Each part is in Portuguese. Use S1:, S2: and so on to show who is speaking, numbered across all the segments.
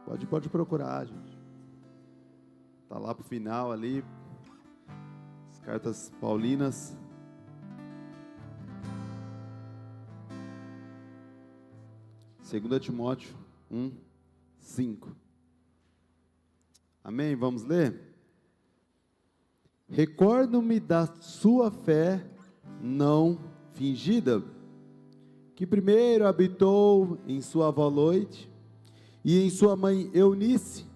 S1: Pode procurar, gente. Tá lá pro final ali, as cartas paulinas. Segunda Timóteo 1:5. Amém? Vamos ler? Recordo-me da sua fé não fingida, que primeiro habitou em sua avó Loide e em sua mãe Eunice,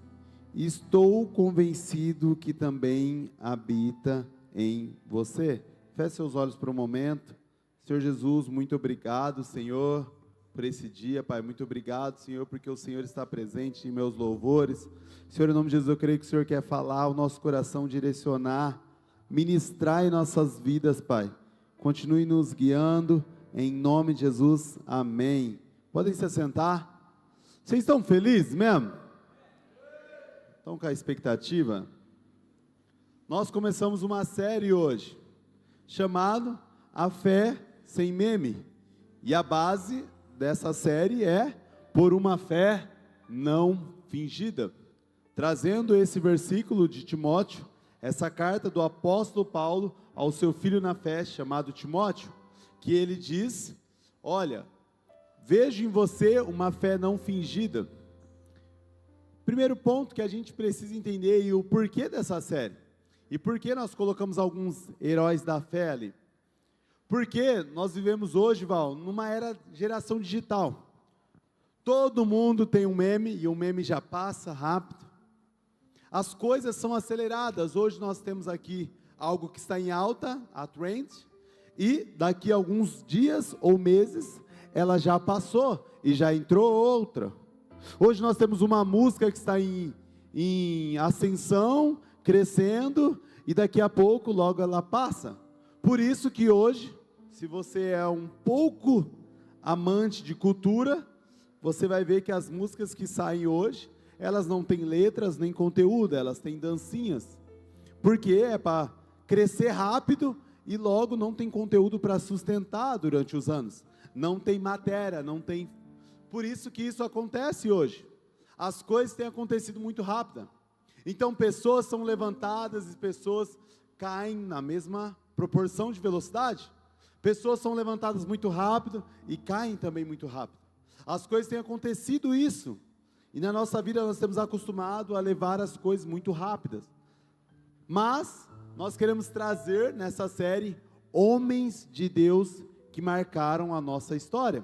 S1: e estou convencido que também habita em você. Feche seus olhos por um momento. Senhor Jesus, muito obrigado, Senhor, por esse dia, Pai. Muito obrigado, Senhor, porque o Senhor está presente em meus louvores. Senhor, em nome de Jesus, eu creio que o Senhor quer falar o nosso coração, direcionar, ministrar em nossas vidas, Pai. Continue nos guiando, em nome de Jesus, amém. Podem se assentar? Vocês estão felizes mesmo? Estão com a expectativa? Nós começamos uma série hoje, chamado A Fé Sem Meme, e a base dessa série é Por uma Fé Não Fingida, trazendo esse versículo de Timóteo, essa carta do apóstolo Paulo ao seu filho na fé, chamado Timóteo, que ele diz: olha, vejo em você uma fé não fingida. Primeiro ponto que a gente precisa entender e o porquê dessa série, e por que nós colocamos alguns heróis da fé ali. Porque nós vivemos hoje, Val, numa geração digital. Todo mundo tem um meme, e o meme já passa rápido. As coisas são aceleradas. Hoje nós temos aqui algo que está em alta, a trend, e daqui a alguns dias ou meses, ela já passou e já entrou outra. Hoje nós temos uma música que está em ascensão, crescendo, e daqui a pouco logo ela passa. Por isso que hoje, se você é um pouco amante de cultura, você vai ver que as músicas que saem hoje, elas não têm letras nem conteúdo, elas têm dancinhas. Porque é para crescer rápido e logo não tem conteúdo para sustentar durante os anos. Não tem matéria, não tem... Por isso que isso acontece hoje. As coisas têm acontecido muito rápido. Então pessoas são levantadas e pessoas caem na mesma proporção de velocidade. Pessoas são levantadas muito rápido e caem também muito rápido. As coisas têm acontecido isso. E na nossa vida nós estamos acostumados a levar as coisas muito rápidas. Mas nós queremos trazer nessa série homens de Deus que marcaram a nossa história.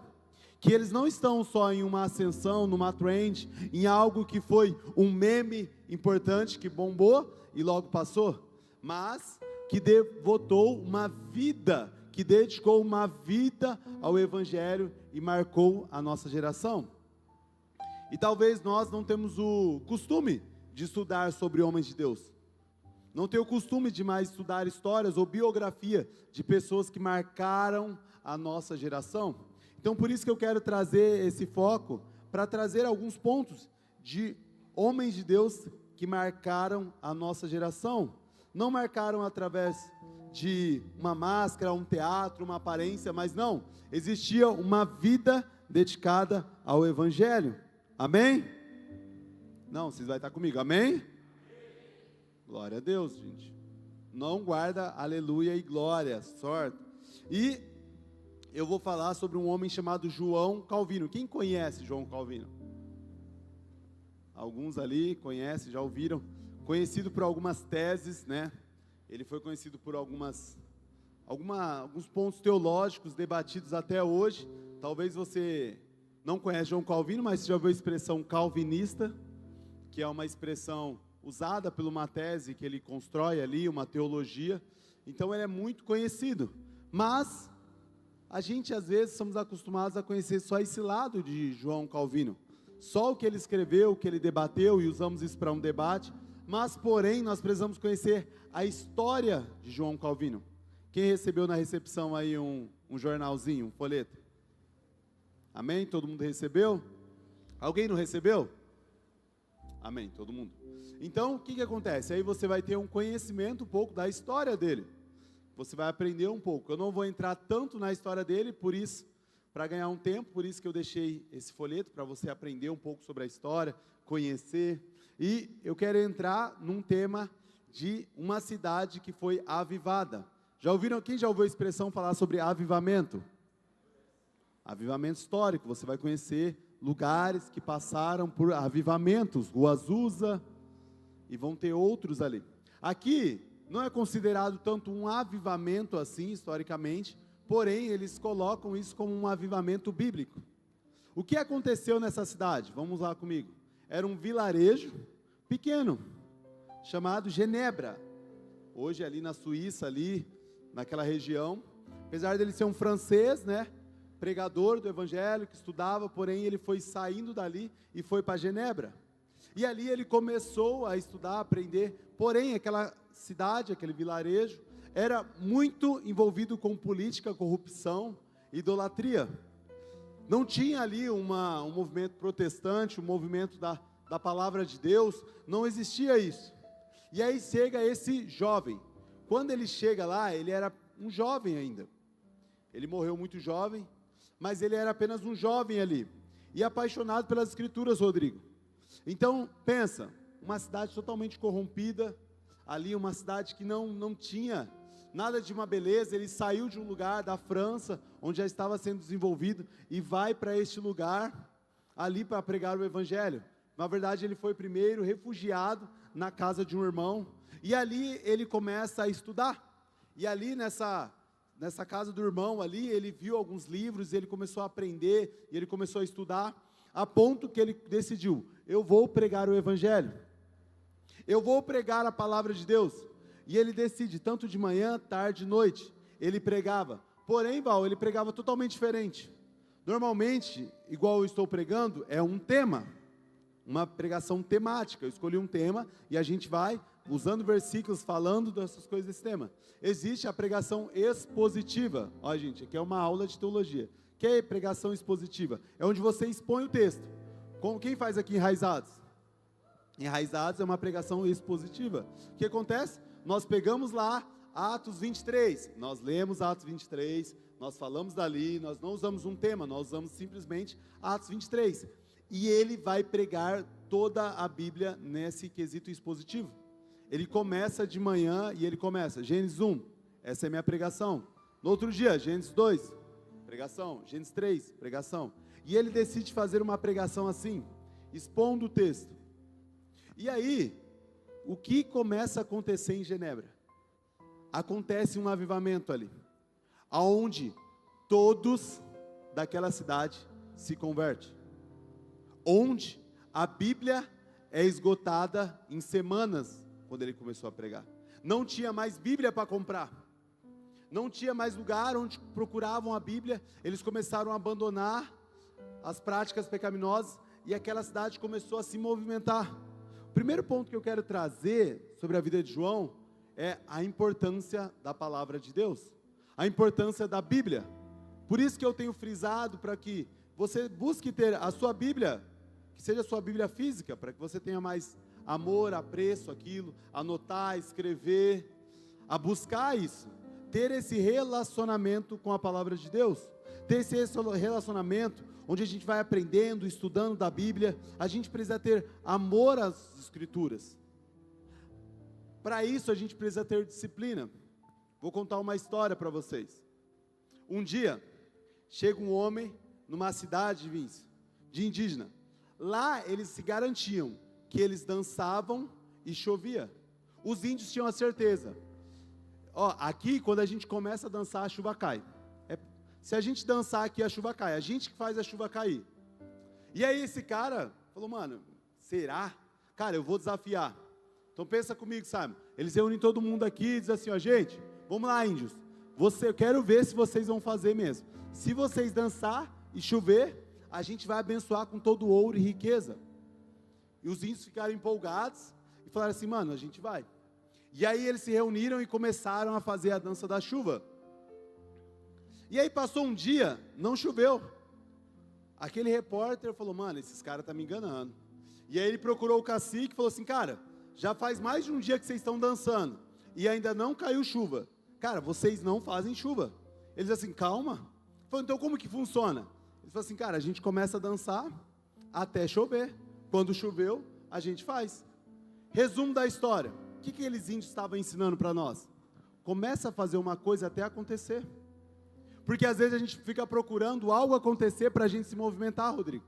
S1: Que eles não estão só em uma ascensão, numa trend, em algo que foi um meme importante, que bombou e logo passou. Mas que devotou uma vida, que dedicou uma vida ao Evangelho e marcou a nossa geração. E talvez nós não temos o costume de estudar sobre homens de Deus. Não tem o costume de mais estudar histórias ou biografia de pessoas que marcaram a nossa geração. Então por isso que eu quero trazer esse foco, para trazer alguns pontos de homens de Deus que marcaram a nossa geração. Não marcaram através de uma máscara, um teatro, uma aparência, mas não, existia uma vida dedicada ao Evangelho. Amém? Não, vocês vão estar comigo, amém? Glória a Deus, gente. Não guarda aleluia e glória, sorte. E eu vou falar sobre um homem chamado João Calvino. Quem conhece João Calvino? Alguns ali conhecem, já ouviram. Conhecido por algumas teses, né? Ele foi conhecido por alguns pontos teológicos debatidos até hoje. Talvez você não conhece João Calvino, mas já ouviu a expressão calvinista, que é uma expressão usada por uma tese que ele constrói ali, uma teologia. Então ele é muito conhecido. Mas a gente às vezes somos acostumados a conhecer só esse lado de João Calvino. Só o que ele escreveu, o que ele debateu, e usamos isso para um debate. Mas porém nós precisamos conhecer a história de João Calvino. Quem recebeu na recepção aí um jornalzinho, um folheto? Amém? Todo mundo recebeu? Alguém não recebeu? Amém, todo mundo. Então, o que acontece? Aí você vai ter um conhecimento um pouco da história dele. Você vai aprender um pouco. Eu não vou entrar tanto na história dele, por isso, para ganhar um tempo, por isso que eu deixei esse folheto, para você aprender um pouco sobre a história, conhecer. E eu quero entrar num tema de uma cidade que foi avivada. Já ouviram? Quem já ouviu a expressão falar sobre avivamento? Avivamento histórico, você vai conhecer lugares que passaram por avivamentos, Rua Azusa, e vão ter outros ali. Aqui não é considerado tanto um avivamento assim, historicamente, porém eles colocam isso como um avivamento bíblico. O que aconteceu nessa cidade? Vamos lá comigo. Era um vilarejo pequeno, chamado Genebra. Hoje ali na Suíça, ali naquela região, apesar dele ser um francês, né, pregador do evangelho, que estudava, porém ele foi saindo dali e foi para Genebra. E ali ele começou a estudar, a aprender, porém aquela cidade, aquele vilarejo, era muito envolvido com política, corrupção, idolatria. Não tinha ali um movimento protestante, um movimento da palavra de Deus, não existia isso. E aí chega esse jovem. Quando ele chega lá, ele era um jovem ainda. Ele morreu muito jovem, mas ele era apenas um jovem ali. E apaixonado pelas escrituras, Rodrigo. Então, pensa, uma cidade totalmente corrompida, ali uma cidade que não tinha nada de uma beleza. Ele saiu de um lugar da França, onde já estava sendo desenvolvido, e vai para este lugar, ali para pregar o evangelho. Na verdade, ele foi primeiro refugiado na casa de um irmão, e ali ele começa a estudar. E ali nessa casa do irmão, ali ele viu alguns livros, e ele começou a aprender, e ele começou a estudar, a ponto que ele decidiu: eu vou pregar o evangelho, eu vou pregar a palavra de Deus. E ele decide, tanto de manhã, tarde, noite, ele pregava. Porém, Val, ele pregava totalmente diferente. Normalmente, igual eu estou pregando, é um tema, uma pregação temática. Eu escolhi um tema e a gente vai usando versículos, falando dessas coisas desse tema. Existe a pregação expositiva. Olha, gente, aqui é uma aula de teologia. O que é pregação expositiva? É onde você expõe o texto. Quem faz aqui Enraizados? Enraizados é uma pregação expositiva. O que acontece? Nós pegamos lá Atos 23, nós lemos Atos 23, nós falamos dali, nós não usamos um tema, nós usamos simplesmente Atos 23. E ele vai pregar toda a Bíblia nesse quesito expositivo. Ele começa de manhã e ele começa, Gênesis 1, essa é a minha pregação. No outro dia, Gênesis 2, pregação. Gênesis 3, pregação. E ele decide fazer uma pregação assim, expondo o texto. E aí, o que começa a acontecer em Genebra? Acontece um avivamento ali, aonde todos daquela cidade se convertem. Onde a Bíblia é esgotada em semanas, quando ele começou a pregar. Não tinha mais Bíblia para comprar. Não tinha mais lugar onde procuravam a Bíblia. Eles começaram a abandonar as práticas pecaminosas e aquela cidade começou a se movimentar. O primeiro ponto que eu quero trazer sobre a vida de João é a importância da palavra de Deus, a importância da Bíblia. Por isso que eu tenho frisado para que você busque ter a sua Bíblia, que seja a sua Bíblia física, para que você tenha mais amor, apreço aquilo, anotar, escrever, a buscar isso, ter esse relacionamento com a palavra de Deus, ter esse relacionamento onde a gente vai aprendendo, estudando da Bíblia. A gente precisa ter amor às Escrituras. Para isso a gente precisa ter disciplina. Vou contar uma história para vocês. Um dia, chega um homem numa cidade, de indígena. Lá eles se garantiam que eles dançavam e chovia. Os índios tinham a certeza. Aqui quando a gente começa a dançar, a chuva cai. Se a gente dançar aqui, a chuva cai. A gente que faz a chuva cair. E aí esse cara falou: mano, será? Cara, eu vou desafiar. Então pensa comigo, Simon. Eles reúnem todo mundo aqui e dizem assim: ó, gente, vamos lá, índios. Eu quero ver se vocês vão fazer mesmo. Se vocês dançar e chover, a gente vai abençoar com todo o ouro e riqueza. E os índios ficaram empolgados e falaram assim: mano, a gente vai. E aí eles se reuniram e começaram a fazer a dança da chuva. E aí passou um dia, não choveu. Aquele repórter falou: mano, esses caras estão me enganando. E aí ele procurou o cacique e falou assim: cara, já faz mais de um dia que vocês estão dançando e ainda não caiu chuva. Cara, vocês não fazem chuva. Eles assim: calma, Falei, então como que funciona? Ele falou assim, cara, a gente começa a dançar até chover. Quando choveu, a gente faz. Resumo da história. O que aqueles índios estavam ensinando para nós? Começa a fazer uma coisa até acontecer. Porque às vezes a gente fica procurando algo acontecer para a gente se movimentar, Rodrigo.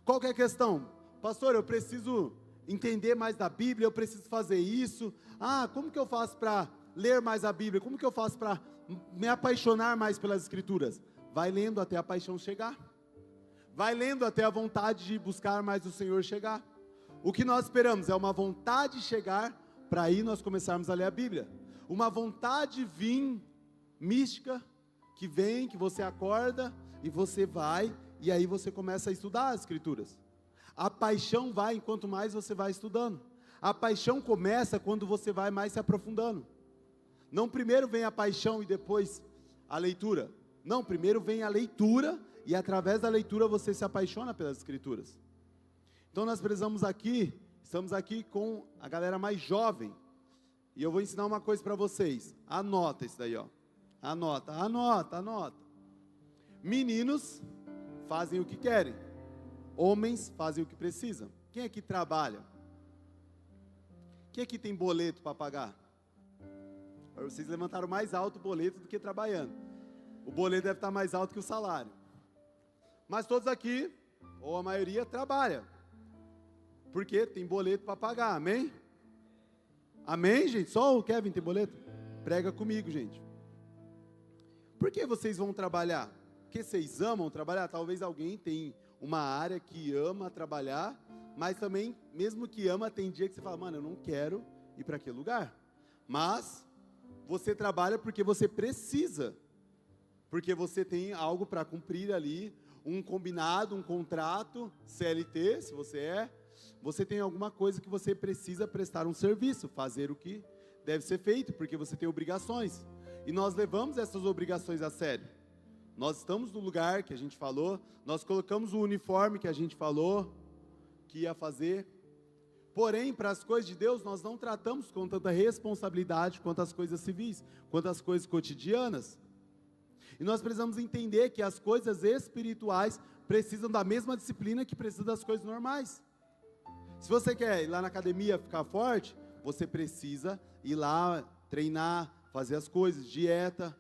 S1: Qual que é a questão? Pastor, eu preciso entender mais da Bíblia, eu preciso fazer isso. Ah, como que eu faço para ler mais a Bíblia? Como que eu faço para me apaixonar mais pelas Escrituras? Vai lendo até a paixão chegar. Vai lendo até a vontade de buscar mais o Senhor chegar. O que nós esperamos é uma vontade chegar, para aí nós começarmos a ler a Bíblia. Uma vontade vir mística, que vem, que você acorda, e você vai, e aí você começa a estudar as Escrituras. A paixão vai enquanto mais você vai estudando. A paixão começa quando você vai mais se aprofundando. Não primeiro vem a paixão e depois a leitura. Não, primeiro vem a leitura, e através da leitura você se apaixona pelas Escrituras. Então nós estamos aqui com a galera mais jovem, e eu vou ensinar uma coisa para vocês. Anota isso daí, ó. Anota. Meninos fazem o que querem. Homens fazem o que precisam. Quem aqui trabalha? Quem aqui tem boleto para pagar? Vocês levantaram mais alto o boleto do que trabalhando. O boleto deve estar mais alto que o salário. Mas todos aqui, ou a maioria, trabalha. Porque tem boleto para pagar, amém? Amém, gente? Só o Kevin tem boleto? Prega comigo, gente. Por que vocês vão trabalhar? Porque vocês amam trabalhar? Talvez alguém tenha uma área que ama trabalhar, mas também, mesmo que ama, tem dia que você fala, mano, eu não quero ir para aquele lugar. Mas você trabalha porque você precisa, porque você tem algo para cumprir ali, um combinado, um contrato, CLT, se você tem alguma coisa que você precisa prestar um serviço, fazer o que deve ser feito, porque você tem obrigações. E nós levamos essas obrigações a sério. Nós estamos no lugar que a gente falou, nós colocamos o uniforme que a gente falou que ia fazer. Porém, para as coisas de Deus, nós não tratamos com tanta responsabilidade quanto as coisas civis, quanto as coisas cotidianas. E nós precisamos entender que as coisas espirituais precisam da mesma disciplina que precisam das coisas normais. Se você quer ir lá na academia ficar forte, você precisa ir lá treinar, fazer as coisas, dieta.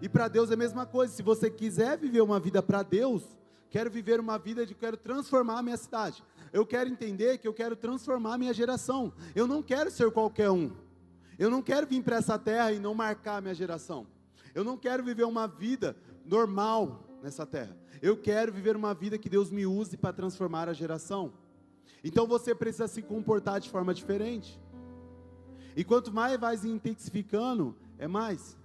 S1: E para Deus é a mesma coisa. Se você quiser viver uma vida para Deus, quero viver uma vida de quero transformar a minha cidade. Eu quero entender que eu quero transformar a minha geração. Eu não quero ser qualquer um. Eu não quero vir para essa terra e não marcar a minha geração. Eu não quero viver uma vida normal nessa terra. Eu quero viver uma vida que Deus me use para transformar a geração. Então você precisa se comportar de forma diferente. E quanto mais vai se intensificando, é mais.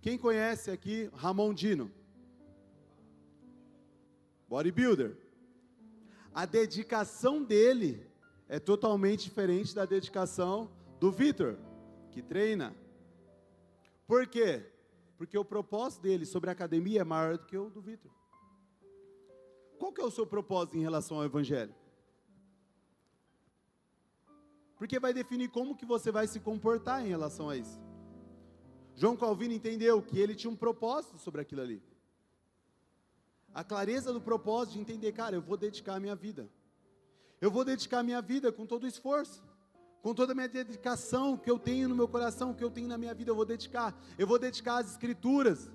S1: Quem conhece aqui Ramon Dino? Bodybuilder. A dedicação dele é totalmente diferente da dedicação do Vitor, que treina. Por quê? Porque o propósito dele sobre a academia é maior do que o do Vitor. Qual que é o seu propósito em relação ao Evangelho? Porque vai definir como que você vai se comportar em relação a isso. João Calvino entendeu que ele tinha um propósito sobre aquilo ali. A clareza do propósito de entender, cara, eu vou dedicar a minha vida. Eu vou dedicar a minha vida com todo o esforço, com toda a minha dedicação que eu tenho no meu coração, que eu tenho na minha vida, eu vou dedicar. Eu vou dedicar às Escrituras.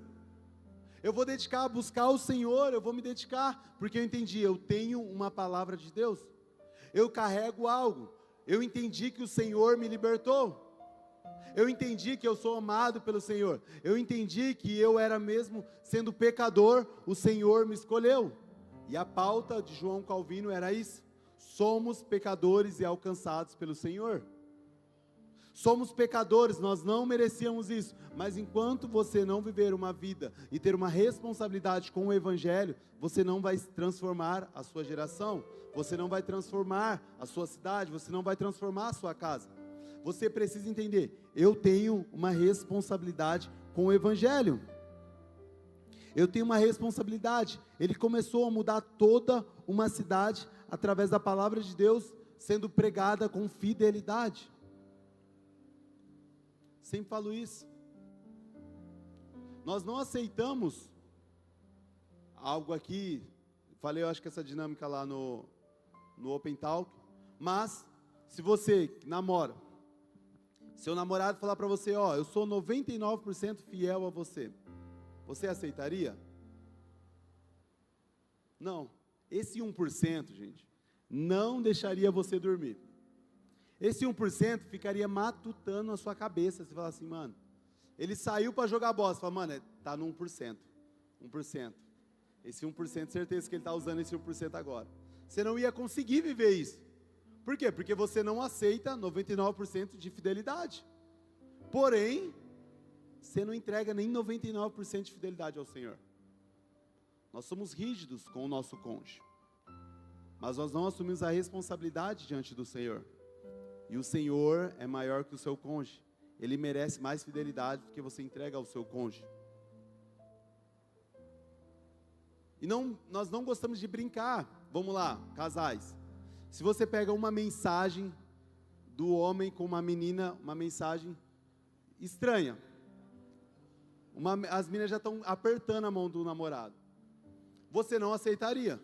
S1: Eu vou dedicar a buscar o Senhor, eu vou me dedicar, porque eu entendi, eu tenho uma palavra de Deus. Eu carrego algo. Eu entendi que o Senhor me libertou. Eu entendi que eu sou amado pelo Senhor. Eu entendi que eu era mesmo sendo pecador, o Senhor me escolheu. E a pauta de João Calvino era isso. Somos pecadores e alcançados pelo Senhor. Somos pecadores, nós não merecíamos isso. Mas enquanto você não viver uma vida e ter uma responsabilidade com o Evangelho, você não vai transformar a sua geração. Você não vai transformar a sua cidade, você não vai transformar a sua casa. Você precisa entender, eu tenho uma responsabilidade com o Evangelho. Eu tenho uma responsabilidade. Ele começou a mudar toda uma cidade através da palavra de Deus sendo pregada com fidelidade. Sempre falo isso. Nós não aceitamos algo aqui, falei, eu acho que essa dinâmica lá no Open Talk, mas se você namora, seu namorado falar para você, ó, eu sou 99% fiel a você, você aceitaria? Não. Esse 1%, gente, não deixaria você dormir. Esse 1% ficaria matutando na sua cabeça. Você fala assim, mano, ele saiu para jogar bola. Você fala, mano, tá no 1%. 1%. Esse 1%, certeza que ele está usando esse 1% agora. Você não ia conseguir viver isso. Por quê? Porque você não aceita 99% de fidelidade. Porém, você não entrega nem 99% de fidelidade ao Senhor. Nós somos rígidos com o nosso cônjuge. Mas nós não assumimos a responsabilidade diante do Senhor. E o Senhor é maior que o seu cônjuge. Ele merece mais fidelidade do que você entrega ao seu cônjuge. E nós não gostamos de brincar. Vamos lá, casais. Se você pega uma mensagem do homem com uma menina, uma mensagem estranha. As meninas já estão apertando a mão do namorado. Você não aceitaria.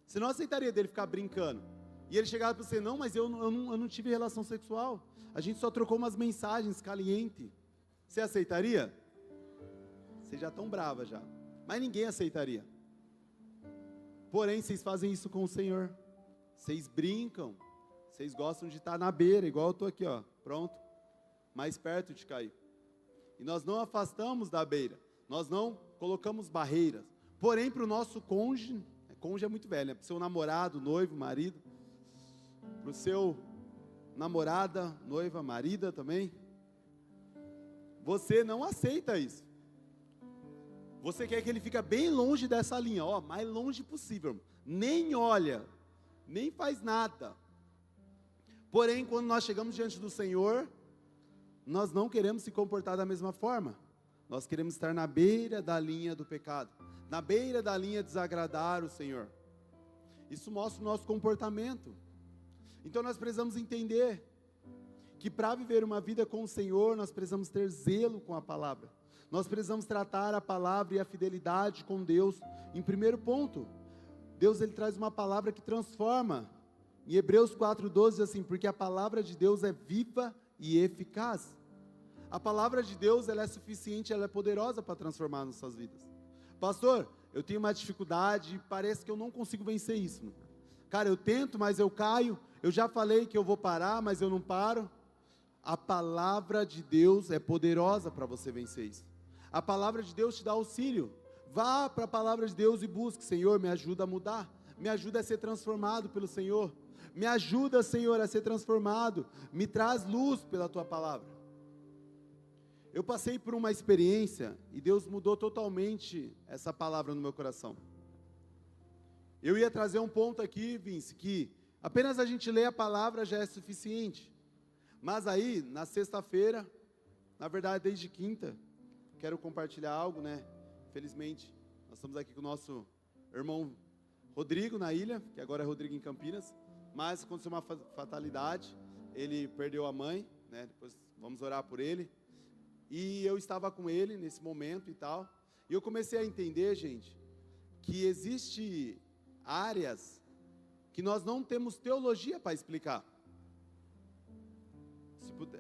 S1: Você não aceitaria dele ficar brincando. E ele chegava para você, não, mas eu não tive relação sexual. A gente só trocou umas mensagens caliente. Você aceitaria? Vocês já estão bravas já. Mas ninguém aceitaria. Porém, vocês fazem isso com o Senhor. Vocês brincam. Vocês gostam de estar na beira, igual eu estou aqui, ó, pronto. Mais perto de cair. E nós não afastamos da beira. Nós não colocamos barreiras. Porém, para o nosso cônjuge é muito velho, né? Para o seu namorado, noivo, marido. Para o seu namorada, noiva, marida também. Você não aceita isso. Você quer que ele fique bem longe dessa linha, ó, mais longe possível. Nem olha, nem faz nada. Porém, quando nós chegamos diante do Senhor, nós não queremos se comportar da mesma forma. Nós queremos estar na beira da linha do pecado, na beira da linha de desagradar o Senhor. Isso mostra o nosso comportamento. Então nós precisamos entender que para viver uma vida com o Senhor, nós precisamos ter zelo com a palavra. Nós precisamos tratar a palavra e a fidelidade com Deus. Em primeiro ponto, Deus ele traz uma palavra que transforma. Em Hebreus 4:12 diz assim, porque a palavra de Deus é viva e eficaz. A palavra de Deus ela é suficiente, ela é poderosa para transformar nossas vidas. Pastor, eu tenho uma dificuldade, parece que eu não consigo vencer isso. Cara, eu tento, mas eu caio. Eu já falei que eu vou parar, mas eu não paro. A palavra de Deus é poderosa para você vencer isso. A palavra de Deus te dá auxílio. Vá para a palavra de Deus e busque. Senhor, me ajuda a mudar. Me ajuda a ser transformado pelo Senhor. Me ajuda, Senhor, a ser transformado. Me traz luz pela Tua palavra. Eu passei por uma experiência e Deus mudou totalmente essa palavra no meu coração. Eu ia trazer um ponto aqui, Vince, que apenas a gente ler a palavra já é suficiente. Mas aí, na sexta-feira, na verdade desde quinta, quero compartilhar algo, né? Felizmente, nós estamos aqui com o nosso irmão Rodrigo na ilha, que agora é Rodrigo em Campinas, mas aconteceu uma fatalidade, ele perdeu a mãe, né? Depois vamos orar por ele, e eu estava com ele nesse momento e tal, e eu comecei a entender, gente, que existe áreas que nós não temos teologia para explicar.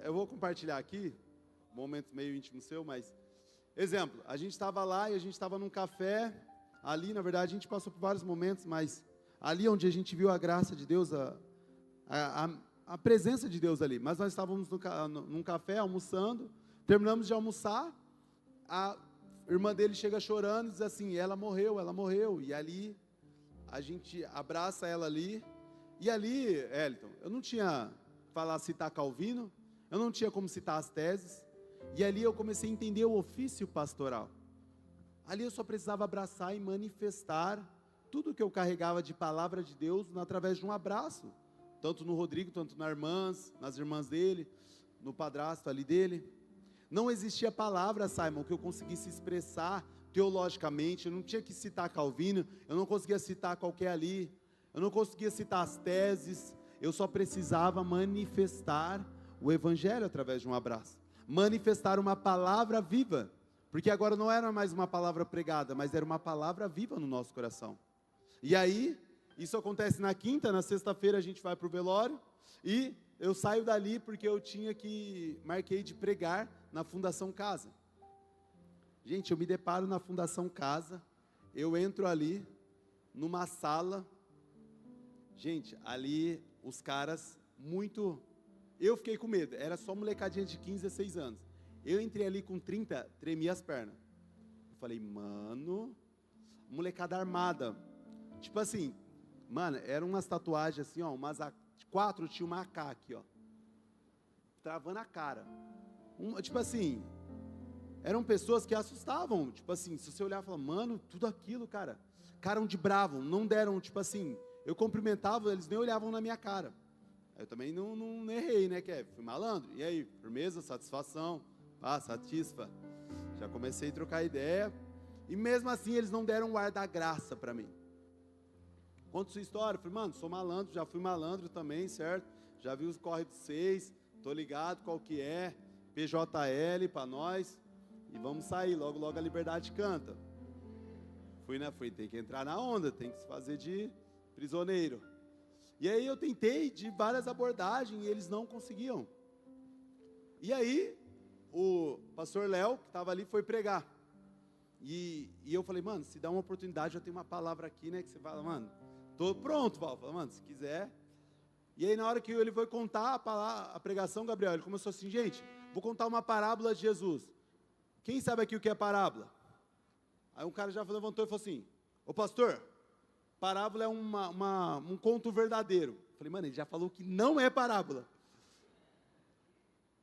S1: Eu vou compartilhar aqui, um momento meio íntimo seu, mas... Exemplo, a gente estava lá e a gente estava num café, ali na verdade a gente passou por vários momentos, mas ali onde a gente viu a graça de Deus, a presença de Deus ali, mas nós estávamos num café almoçando, terminamos de almoçar, a irmã dele chega chorando e diz assim, ela morreu, e ali a gente abraça ela ali, e ali, Elton, eu não tinha citar Calvino, eu não tinha como citar as teses, e ali eu comecei a entender o ofício pastoral. Ali eu só precisava abraçar e manifestar tudo que eu carregava de palavra de Deus através de um abraço. Tanto no Rodrigo, tanto nas irmãs dele, no padrasto ali dele. Não existia palavra, Simon, que eu conseguisse expressar teologicamente. Eu não tinha que citar Calvino, eu não conseguia citar qualquer ali. Eu não conseguia citar as teses. Eu só precisava manifestar o Evangelho através de um abraço. Manifestar uma palavra viva, Porque agora não era mais uma palavra pregada, mas era uma palavra viva no nosso coração. E aí, isso acontece na quinta, na sexta-feira a gente vai para o velório, e eu saio dali porque eu marquei de pregar na Fundação Casa. Gente, eu me deparo na Fundação Casa, eu entro ali, numa sala, gente, ali os caras eu fiquei com medo, era só molecadinha de 15 a 16 anos. Eu entrei ali com 30, tremia as pernas. Eu falei, mano, molecada armada. Tipo assim, mano, eram umas tatuagens assim, ó, 4 tinha uma AK aqui, ó, travando a cara. Tipo assim, eram pessoas que assustavam. Tipo assim, se você olhar e falar, mano, tudo aquilo, cara de bravo, não deram, tipo assim, eu cumprimentava, eles nem olhavam na minha cara. Eu também não errei, né, fui malandro. E aí, firmeza, satisfação, satisfa. Já comecei a trocar ideia, e mesmo assim eles não deram o ar da graça para mim. Conto sua história, falei, mano, sou malandro, já fui malandro também, certo? Já vi os corre de 6, tô ligado qual que é, PJL para nós, e vamos sair, logo logo a liberdade canta. Fui, tem que entrar na onda, tem que se fazer de prisioneiro. E aí eu tentei de várias abordagens e eles não conseguiam. E aí, o pastor Léo, que estava ali, foi pregar. E eu falei, mano, se dá uma oportunidade, eu tenho uma palavra aqui, né, que você fala, mano, tô pronto, Val. Falei, mano, se quiser. E aí, na hora que ele foi contar a pregação, Gabriel, ele começou assim, gente, vou contar uma parábola de Jesus. Quem sabe aqui o que é parábola? Aí um cara já levantou e falou assim, ô pastor, parábola é um conto verdadeiro. Eu falei, mano, ele já falou que não é parábola.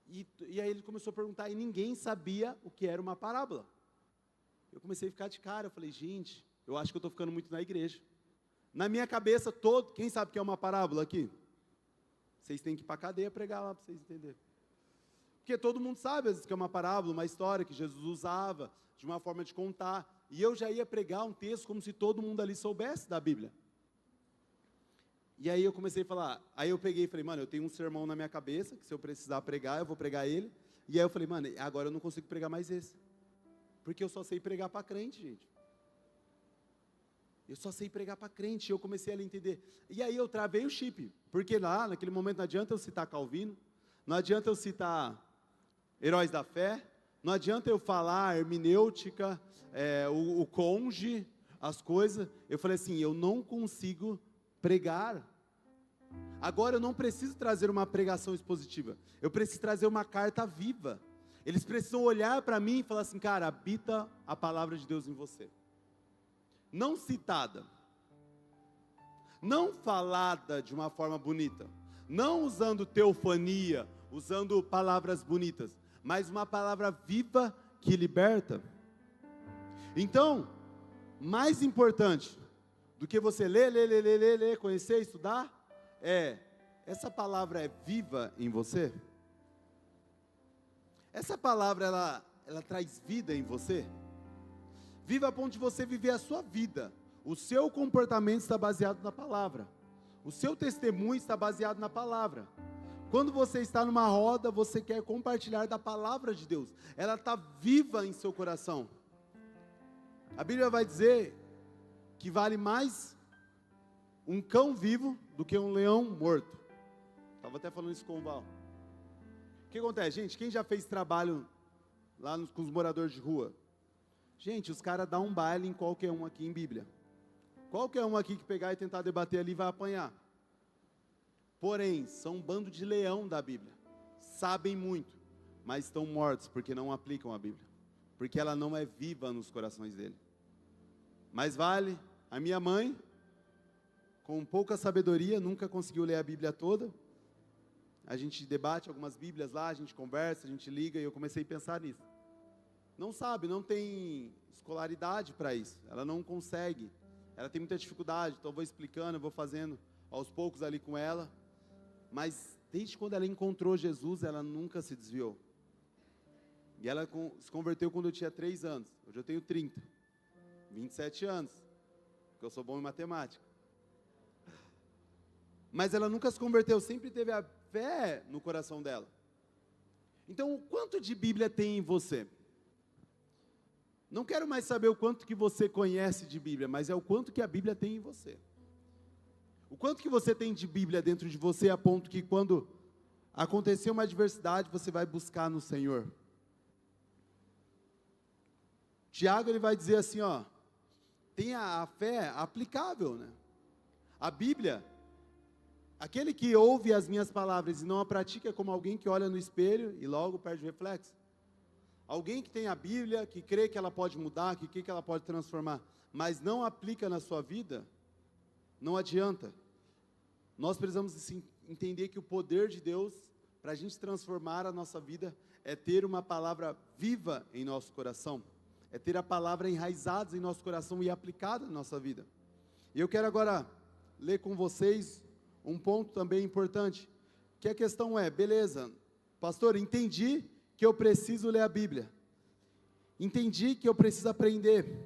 S1: E aí ele começou a perguntar, e ninguém sabia o que era uma parábola. Eu comecei a ficar de cara, eu falei, gente, eu acho que eu estou ficando muito na igreja. Na minha cabeça, quem sabe o que é uma parábola aqui? Vocês têm que ir para a cadeia pregar lá para vocês entenderem. Porque todo mundo sabe, às vezes, que é uma parábola, uma história que Jesus usava, de uma forma de contar. E eu já ia pregar um texto como se todo mundo ali soubesse da Bíblia. E aí eu comecei a falar, aí eu peguei e falei, mano, eu tenho um sermão na minha cabeça, que se eu precisar pregar, eu vou pregar ele. E aí eu falei, mano, agora eu não consigo pregar mais esse. Porque eu só sei pregar para crente, gente. Eu só sei pregar para crente, eu comecei a entender. E aí eu travei o chip, porque lá, naquele momento, não adianta eu citar Calvino, não adianta eu citar Heróis da Fé, não adianta eu falar hermenêutica, o conge, as coisas. Eu falei assim, eu não consigo pregar. Agora eu não preciso trazer uma pregação expositiva, eu preciso trazer uma carta viva. Eles precisam olhar para mim e falar assim, cara, habita a palavra de Deus em você. Não citada, não falada de uma forma bonita, não usando teofania, usando palavras bonitas, mas uma palavra viva que liberta. Então, mais importante do que você ler, conhecer, estudar, essa palavra é viva em você? Essa palavra, ela traz vida em você? Viva a ponto de você viver a sua vida. O seu comportamento está baseado na palavra. O seu testemunho está baseado na palavra. Quando você está numa roda, você quer compartilhar da palavra de Deus. Ela está viva em seu coração. A Bíblia vai dizer que vale mais um cão vivo do que um leão morto. Estava até falando isso com o Val. O que acontece, gente? Quem já fez trabalho lá com os moradores de rua? Gente, os caras dão um baile em qualquer um aqui em Bíblia. Qualquer um aqui que pegar e tentar debater ali vai apanhar. Porém, são um bando de leão da Bíblia. Sabem muito, mas estão mortos porque não aplicam a Bíblia. Porque ela não é viva nos corações dele. Mais vale, a minha mãe, com pouca sabedoria, nunca conseguiu ler a Bíblia toda. A gente debate algumas Bíblias lá, a gente conversa, a gente liga, e eu comecei a pensar nisso. Não sabe, não tem escolaridade para isso, ela não consegue, ela tem muita dificuldade, então eu vou explicando, eu vou fazendo aos poucos ali com ela, mas desde quando ela encontrou Jesus, ela nunca se desviou. E ela se converteu quando eu tinha 3 anos, hoje eu tenho 30, 27 anos, porque eu sou bom em matemática. Mas ela nunca se converteu, sempre teve a fé no coração dela. Então, o quanto de Bíblia tem em você? Não quero mais saber o quanto que você conhece de Bíblia, mas é o quanto que a Bíblia tem em você. O quanto que você tem de Bíblia dentro de você, a ponto que quando acontecer uma adversidade, você vai buscar no Senhor. Tiago, ele vai dizer assim, ó, tenha a fé aplicável, né? A Bíblia, aquele que ouve as minhas palavras e não a pratica é como alguém que olha no espelho e logo perde o reflexo. Alguém que tem a Bíblia, que crê que ela pode mudar, que crê que ela pode transformar, mas não aplica na sua vida, não adianta. Nós precisamos assim, entender que o poder de Deus, para a gente transformar a nossa vida, é ter uma palavra viva em nosso coração, é ter a palavra enraizada em nosso coração e aplicada na nossa vida. E eu quero agora ler com vocês um ponto também importante, que a questão é, beleza, pastor, entendi que eu preciso ler a Bíblia, entendi que eu preciso aprender,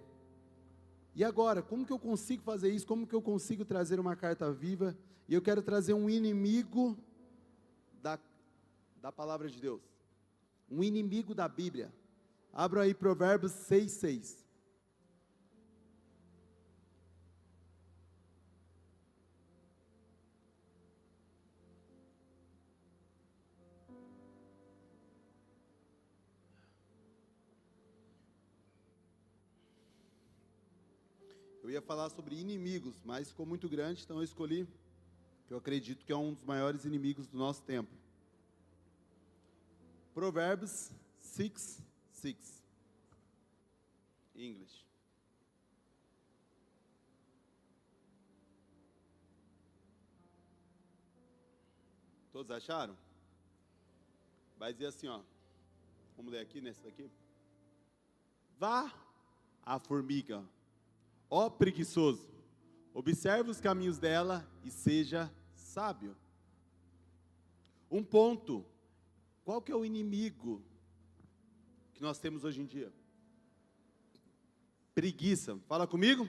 S1: e agora, como que eu consigo fazer isso, como que eu consigo trazer uma carta viva, e eu quero trazer um inimigo da palavra de Deus, um inimigo da Bíblia. Abra aí Provérbios 6:6. Eu ia falar sobre inimigos, mas ficou muito grande, então eu escolhi, que eu acredito que é um dos maiores inimigos do nosso tempo. Provérbios 6:6. English. Todos acharam? Vai dizer assim, ó. Vamos ler aqui nesse daqui. Vá a formiga, ó preguiçoso, observe os caminhos dela e seja sábio. Um ponto. Qual que é o inimigo que nós temos hoje em dia? Preguiça. Fala comigo.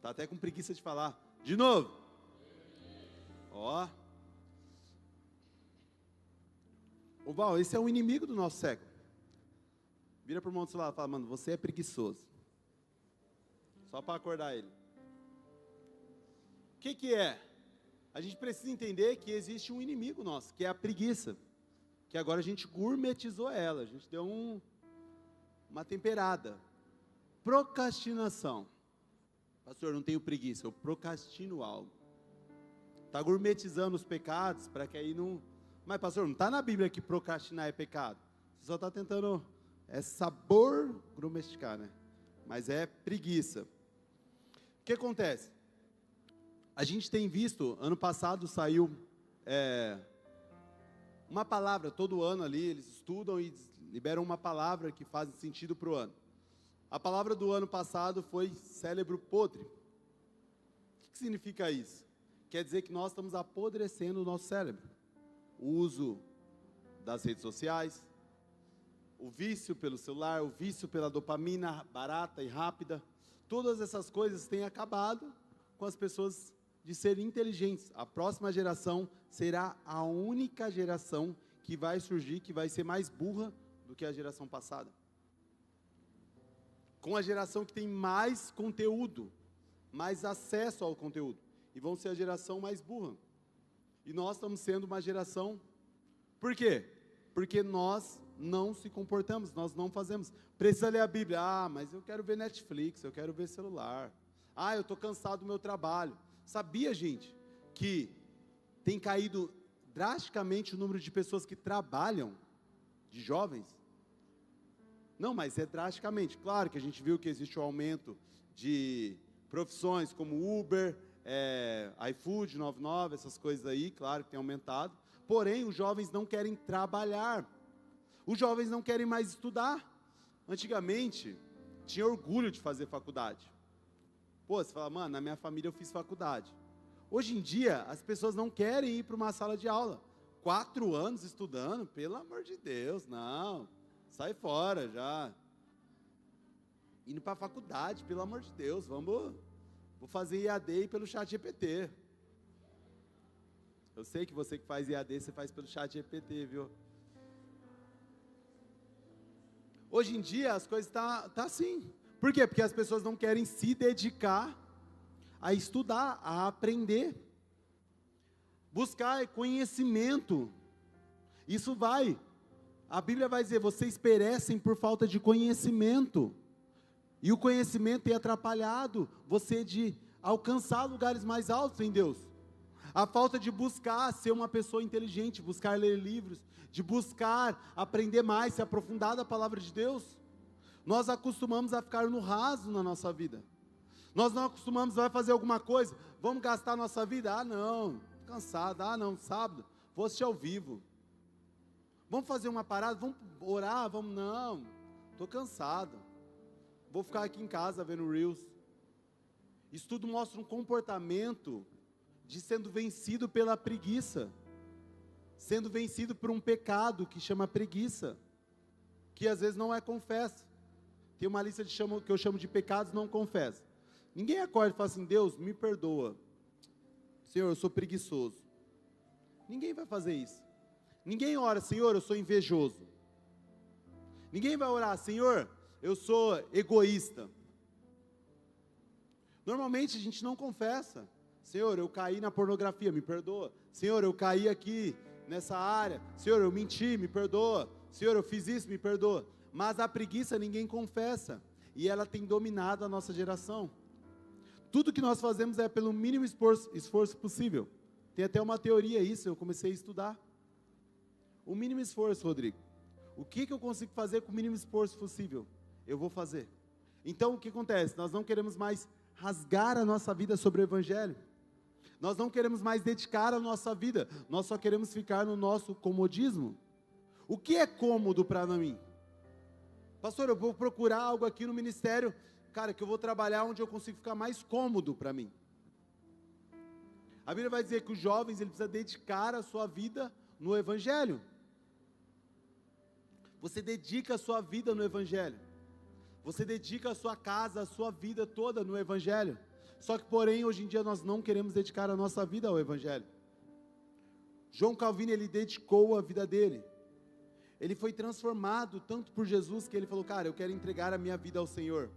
S1: Tá até com preguiça de falar. De novo. Ó. Ô Val, esse é um inimigo do nosso século. Vira para o irmão do seu lado e fala, mano, você é preguiçoso. Só para acordar ele. O que é? A gente precisa entender que existe um inimigo nosso, que é a preguiça. Que agora a gente gourmetizou ela, a gente deu uma temperada. Procrastinação. Pastor, eu não tenho preguiça, eu procrastino algo. Está gourmetizando os pecados para que aí não... Mas pastor, não está na Bíblia que procrastinar é pecado. Você só está tentando, é sabor gourmeticar, né? Mas é preguiça. O que acontece? A gente tem visto, ano passado saiu uma palavra, todo ano ali, eles estudam e liberam uma palavra que faz sentido para o ano. A palavra do ano passado foi cérebro podre. O que significa isso? Quer dizer que nós estamos apodrecendo o nosso cérebro. O uso das redes sociais, o vício pelo celular, o vício pela dopamina barata e rápida, todas essas coisas têm acabado com as pessoas de serem inteligentes. A próxima geração será a única geração que vai surgir, que vai ser mais burra do que a geração passada. Com a geração que tem mais conteúdo, mais acesso ao conteúdo. E vão ser a geração mais burra. E nós estamos sendo uma geração... Por quê? Porque nós não se comportamos, nós não fazemos. Precisa ler a Bíblia. Ah, mas eu quero ver Netflix, eu quero ver celular. Ah, eu estou cansado do meu trabalho. Sabia, gente, que tem caído drasticamente o número de pessoas que trabalham, de jovens? Não, mas é drasticamente. Claro que a gente viu que existe um aumento de profissões como Uber, iFood, 99, essas coisas aí, claro que tem aumentado. Porém, os jovens não querem trabalhar. Os jovens não querem mais estudar. Antigamente, tinha orgulho de fazer faculdade. Pô, você fala, mano, na minha família eu fiz faculdade. Hoje em dia, as pessoas não querem ir para uma sala de aula. 4 anos estudando, pelo amor de Deus, não. Sai fora já. Indo para a faculdade, pelo amor de Deus, vou fazer IAD pelo ChatGPT. Eu sei que você que faz IAD, você faz pelo ChatGPT, viu? Hoje em dia as coisas tá assim. Por quê? Porque as pessoas não querem se dedicar a estudar, a aprender, buscar conhecimento. Isso a Bíblia vai dizer, vocês perecem por falta de conhecimento. E o conhecimento tem atrapalhado você de alcançar lugares mais altos em Deus. A falta de buscar ser uma pessoa inteligente, buscar ler livros, de buscar aprender mais, se aprofundar da palavra de Deus. Nós acostumamos a ficar no raso na nossa vida. Nós não acostumamos, vai fazer alguma coisa, vamos gastar a nossa vida? Ah não, cansado, não, sábado, vou assistir ao vivo. Vamos fazer uma parada, vamos orar, não, estou cansado. Vou ficar aqui em casa vendo Reels. Isso tudo mostra um comportamento de sendo vencido pela preguiça, sendo vencido por um pecado que chama preguiça, que às vezes não é confesso. Tem uma lista que eu chamo de pecados não confessos. Ninguém acorda e fala assim, Deus, me perdoa. Senhor, eu sou preguiçoso. Ninguém vai fazer isso. Ninguém ora, Senhor, eu sou invejoso. Ninguém vai orar, Senhor, eu sou egoísta. Normalmente a gente não confessa. Senhor, eu caí na pornografia, me perdoa. Senhor, eu caí aqui nessa área. Senhor, eu menti, me perdoa. Senhor, eu fiz isso, me perdoa. Mas a preguiça ninguém confessa. E ela tem dominado a nossa geração. Tudo que nós fazemos é pelo mínimo esforço possível. Tem até uma teoria isso, eu comecei a estudar. O mínimo esforço, Rodrigo. O que eu consigo fazer com o mínimo esforço possível? Eu vou fazer. Então o que acontece? Nós não queremos mais rasgar a nossa vida sobre o Evangelho. Nós não queremos mais dedicar a nossa vida. Nós só queremos ficar no nosso comodismo. O que é cômodo para mim? Pastor, eu vou procurar algo aqui no ministério, cara, que eu vou trabalhar onde eu consigo ficar mais cômodo para mim. A Bíblia vai dizer que os jovens, ele precisa dedicar a sua vida no Evangelho. Você dedica a sua vida no Evangelho. Você dedica a sua casa, a sua vida toda no Evangelho. Só que, porém, hoje em dia nós não queremos dedicar a nossa vida ao Evangelho. João Calvino, ele dedicou a vida dele. Ele foi transformado tanto por Jesus que ele falou, cara, eu quero entregar a minha vida ao Senhor.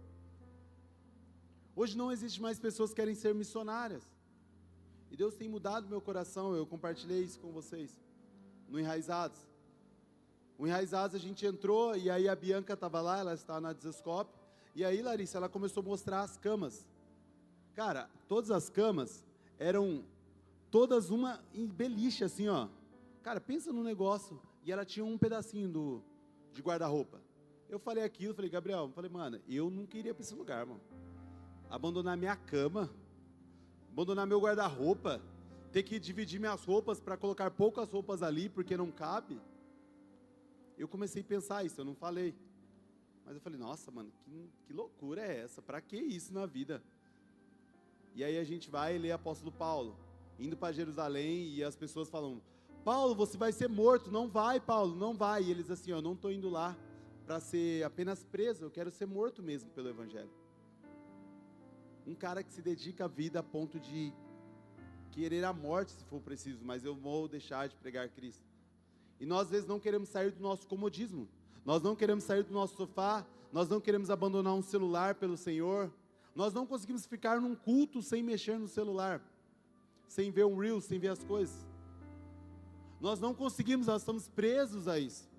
S1: Hoje não existe mais pessoas que querem ser missionárias. E Deus tem mudado meu coração, eu compartilhei isso com vocês, no Enraizados. O Enraizados a gente entrou, e aí a Bianca estava lá, ela estava na Desescope, e aí Larissa, ela começou a mostrar as camas. Cara, todas as camas eram, todas uma em beliche assim, ó. Cara, pensa num negócio, e ela tinha um pedacinho de guarda-roupa. Eu falei aquilo, falei, Gabriel, mano, eu não queria para esse lugar, mano. Abandonar minha cama, abandonar meu guarda-roupa, ter que dividir minhas roupas para colocar poucas roupas ali, porque não cabe. Eu comecei a pensar isso, eu não falei. Mas eu falei, nossa, mano, que loucura é essa? Para que isso na vida? E aí a gente vai ler Apóstolo Paulo, indo para Jerusalém, e as pessoas falam, Paulo, você vai ser morto. Não vai, Paulo, não vai. E eles assim, eu não estou indo lá para ser apenas preso, eu quero ser morto mesmo pelo Evangelho. Um cara que se dedica à vida a ponto de querer a morte se for preciso, mas eu vou deixar de pregar Cristo. E nós às vezes não queremos sair do nosso comodismo, nós não queremos sair do nosso sofá, nós não queremos abandonar um celular pelo Senhor, nós não conseguimos ficar num culto sem mexer no celular, sem ver um reel, sem ver as coisas. Nós não conseguimos, nós estamos presos a isso.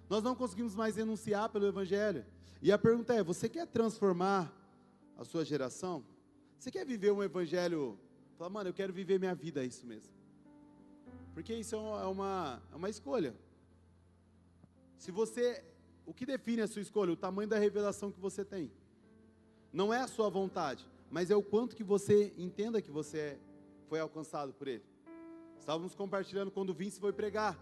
S1: Nós não conseguimos mais renunciar pelo Evangelho. E a pergunta é, você quer transformar a sua geração? Você quer viver um Evangelho? Fala, mano, eu quero viver minha vida, é isso mesmo. Porque isso é uma escolha. Se você, o que define a sua escolha? O tamanho da revelação que você tem. Não é a sua vontade, mas é o quanto que você entenda que você foi alcançado por Ele. Estávamos compartilhando quando o Vince foi pregar.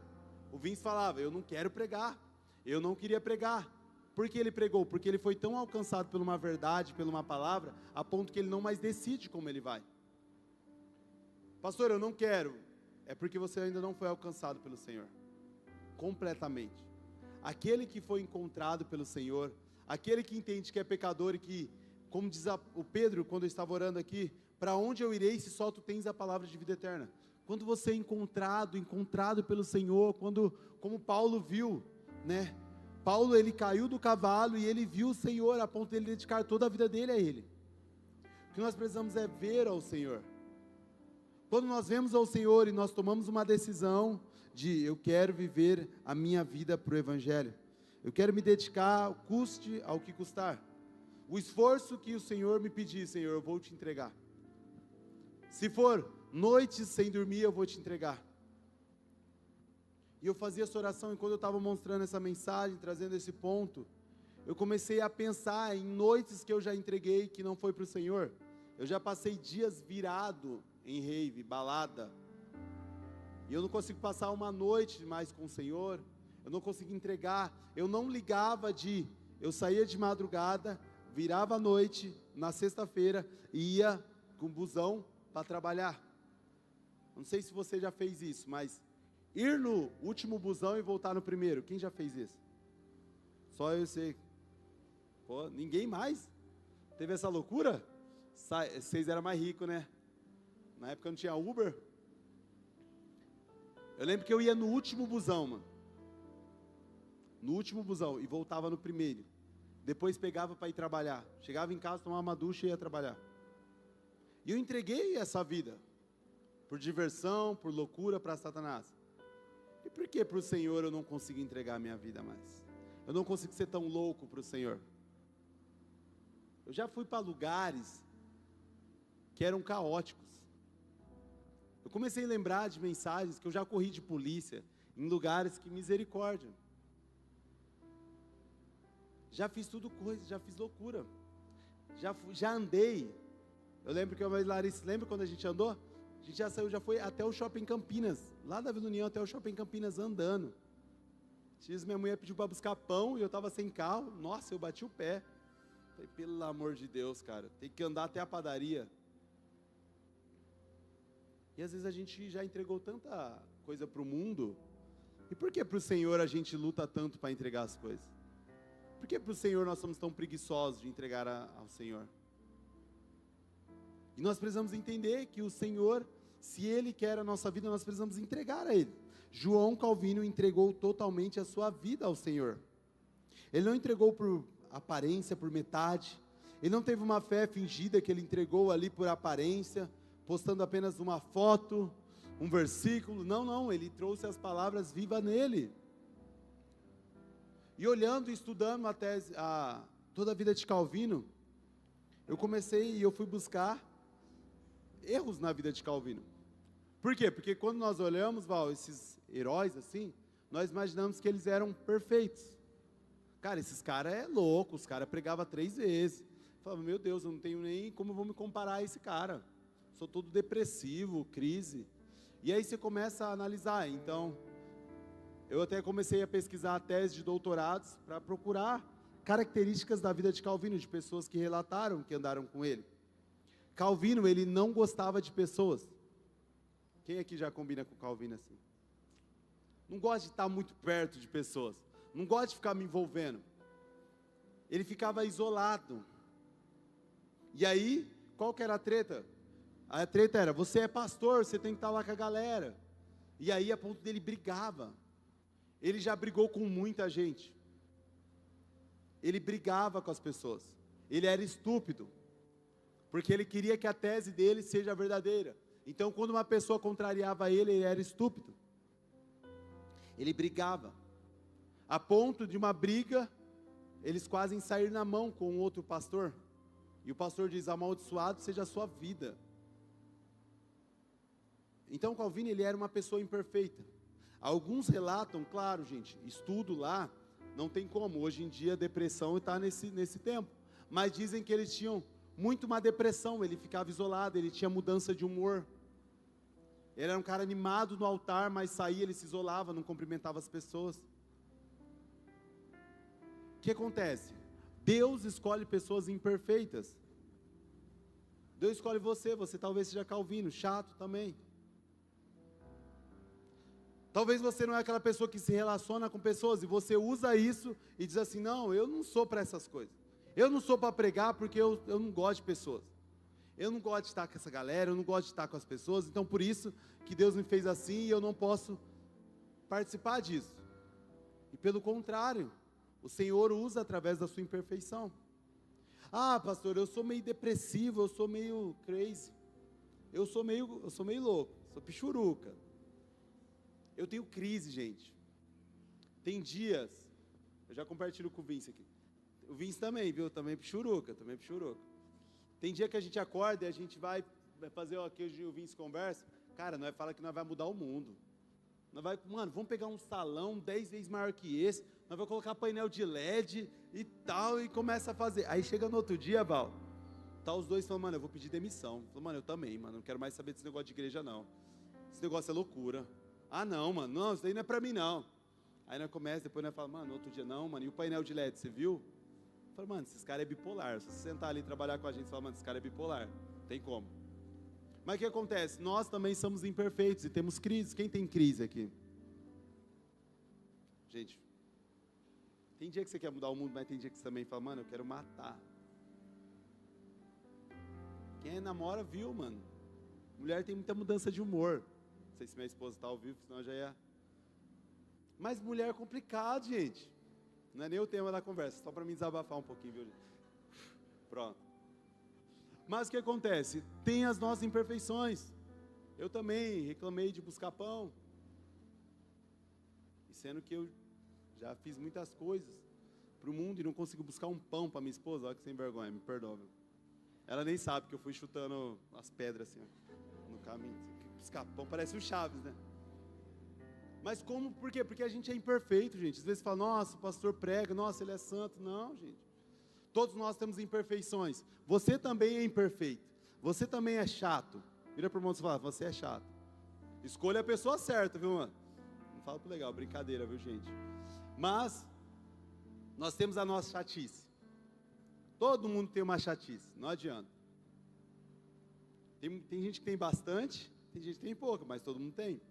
S1: O Vince falava, eu não quero pregar, eu não queria pregar. Por que ele pregou? Porque ele foi tão alcançado por uma verdade, por uma palavra, a ponto que ele não mais decide como ele vai. Pastor, eu não quero. É porque você ainda não foi alcançado pelo Senhor. Completamente. Aquele que foi encontrado pelo Senhor, aquele que entende que é pecador e que, como diz o Pedro, quando eu estava orando aqui, para onde eu irei se só tu tens a palavra de vida eterna? Quando você é encontrado pelo Senhor, como Paulo viu, né? Paulo, ele caiu do cavalo e ele viu o Senhor a ponto de ele dedicar toda a vida dele a Ele. O que nós precisamos é ver ao Senhor. Quando nós vemos ao Senhor e nós tomamos uma decisão de eu quero viver a minha vida para o Evangelho, eu quero me dedicar, custe ao que custar. O esforço que o Senhor me pedir, Senhor, eu vou te entregar. Se for noites sem dormir, eu vou te entregar. E eu fazia essa oração, e quando eu estava mostrando essa mensagem, trazendo esse ponto, eu comecei a pensar em noites que eu já entreguei, que não foi para o Senhor. Eu já passei dias virado em rave, balada, e eu não consigo passar uma noite mais com o Senhor, eu não consigo entregar, eu não ligava eu saía de madrugada, virava à noite, na sexta-feira, e ia com o busão para trabalhar. Não sei se você já fez isso, mas ir no último busão e voltar no primeiro, quem já fez isso? Só eu sei. Pô, ninguém mais teve essa loucura? Vocês eram mais ricos, né? Na época não tinha Uber. Eu lembro que eu ia no último busão, mano. No último busão e voltava no primeiro. Depois pegava para ir trabalhar. Chegava em casa, tomava uma ducha e ia trabalhar. E eu entreguei essa vida por diversão, por loucura para Satanás. E por que para o Senhor eu não consigo entregar a minha vida mais? Eu não consigo ser tão louco para o Senhor. Eu já fui para lugares que eram caóticos. Eu comecei a lembrar de mensagens que eu já corri de polícia em lugares que misericórdia. Já fiz tudo coisa, já fiz loucura. Já andei. Eu lembro que a Larissa, lembra quando a gente andou? A gente já saiu, já foi até o Shopping Campinas, lá da Vila União até o Shopping Campinas andando. Minha mulher pediu para buscar pão e eu estava sem carro. Nossa, eu bati o pé. Falei, pelo amor de Deus, cara, tem que andar até a padaria. E às vezes a gente já entregou tanta coisa para o mundo. E por que para o Senhor a gente luta tanto para entregar as coisas? Por que para o Senhor nós somos tão preguiçosos de entregar ao Senhor? E nós precisamos entender que o Senhor, se Ele quer a nossa vida, nós precisamos entregar a Ele. João Calvino entregou totalmente a sua vida ao Senhor. Ele não entregou por aparência, por metade. Ele não teve uma fé fingida que ele entregou ali por aparência, postando apenas uma foto, um versículo. Não, ele trouxe as palavras vivas nele. E olhando e estudando toda a vida de Calvino, eu fui buscar erros na vida de Calvino. Por quê? Porque quando nós olhamos, Val, esses heróis assim, nós imaginamos que eles eram perfeitos. Cara, esses caras é louco, os caras pregavam 3 vezes. Falava, meu Deus, eu não tenho nem como eu vou me comparar a esse cara. Sou todo depressivo, crise. E aí você começa a analisar. Então, eu até comecei a pesquisar a tese de doutorados para procurar características da vida de Calvino, de pessoas que relataram que andaram com ele. Calvino, ele não gostava de pessoas. Quem aqui já combina com Calvino assim? Não gosta de estar muito perto de pessoas. Não gosta de ficar me envolvendo. Ele ficava isolado. E aí, qual que era a treta? A treta era, você é pastor, você tem que estar lá com a galera. E aí, a ponto dele brigava. Ele já brigou com muita gente. Ele brigava com as pessoas. Ele era estúpido. Porque ele queria que a tese dele seja verdadeira. Então, quando uma pessoa contrariava ele era estúpido. Ele brigava. A ponto de uma briga, eles quase sair na mão com um outro pastor. E o pastor diz, amaldiçoado seja a sua vida. Então, Calvino, ele era uma pessoa imperfeita. Alguns relatam, claro, gente, estudo lá, não tem como. Hoje em dia, a depressão está nesse tempo. Mas dizem que eles tinham muito uma depressão, ele ficava isolado, ele tinha mudança de humor. Ele era um cara animado no altar, mas saía, ele se isolava, não cumprimentava as pessoas. O que acontece? Deus escolhe pessoas imperfeitas. Deus escolhe você talvez seja Calvino, chato também. Talvez você não é aquela pessoa que se relaciona com pessoas e você usa isso e diz assim, não, eu não sou para essas coisas. Eu não sou para pregar porque eu não gosto de pessoas. Eu não gosto de estar com essa galera, eu não gosto de estar com as pessoas, então por isso que Deus me fez assim e eu não posso participar disso. E pelo contrário, O Senhor usa através da sua imperfeição. Ah, pastor, eu sou meio depressivo, eu sou meio crazy. Eu sou meio louco, sou pichuruca. Eu tenho crise, gente. Tem dias, eu já compartilho com o Vince aqui. O Vince também, viu? Também pichuruca. Tem dia que a gente acorda e a gente vai fazer o que o Vince conversa. Cara, nós fala que nós vai mudar o mundo. Mano, vamos pegar um salão 10 vezes maior que esse, nós vamos colocar painel de LED e tal, e começa a fazer. Aí chega no outro dia, Val, tá os dois falando, mano, eu vou pedir demissão. Eu falo, mano, eu também, mano, não quero mais saber desse negócio de igreja, não. Esse negócio é loucura. Ah, não, mano, não, isso daí não é pra mim, não. Aí nós começa, depois nós falamos, mano, no outro dia, não, mano, e o painel de LED, você viu? Eu falo, mano, esses caras é bipolar. Se você sentar ali e trabalhar com a gente, você fala, mano, esse cara é bipolar. Tem como. Mas o que acontece? Nós também somos imperfeitos e temos crises. Quem tem crise aqui? Gente, tem dia que você quer mudar o mundo, mas tem dia que você também fala, mano, eu quero matar. Quem namora viu, mano. Mulher tem muita mudança de humor. Não sei se minha esposa está ao vivo, senão eu já ia... Mas mulher é complicado, gente. Não é nem o tema da conversa, só para me desabafar um pouquinho, viu, gente? Pronto. Mas o que acontece? Tem as nossas imperfeições. Eu também reclamei de buscar pão. E sendo que eu já fiz muitas coisas para o mundo e não consigo buscar um pão para minha esposa. Olha que sem vergonha, me perdoa. Ela nem sabe que eu fui chutando as pedras assim, no caminho. Buscar pão, parece o Chaves, né? Mas como? Por quê? Porque a gente é imperfeito, gente. Às vezes fala, nossa, o pastor prega, nossa, ele é santo. Não, gente. Todos nós temos imperfeições. Você também é imperfeito. Você também é chato. Vira para o irmão e fala, você é chato. Escolha a pessoa certa, viu, mano? Não fala pro legal, brincadeira, viu, gente? Mas, nós temos a nossa chatice. Todo mundo tem uma chatice, não adianta. Tem gente que tem bastante, tem gente que tem pouca, mas todo mundo tem.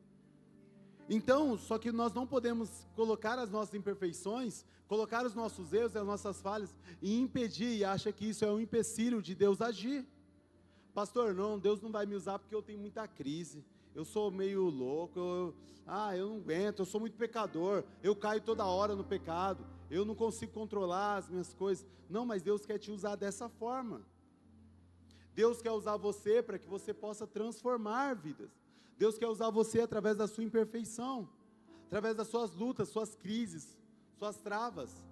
S1: Então, só que nós não podemos colocar as nossas imperfeições, colocar os nossos erros e as nossas falhas e impedir, e acha que isso é um empecilho de Deus agir. Pastor, não, Deus não vai me usar porque eu tenho muita crise, eu sou meio louco, eu não aguento, eu sou muito pecador, eu caio toda hora no pecado, eu não consigo controlar as minhas coisas. Não, mas Deus quer te usar dessa forma. Deus quer usar você para que você possa transformar vidas. Deus quer usar você através da sua imperfeição, através das suas lutas, suas crises, suas travas.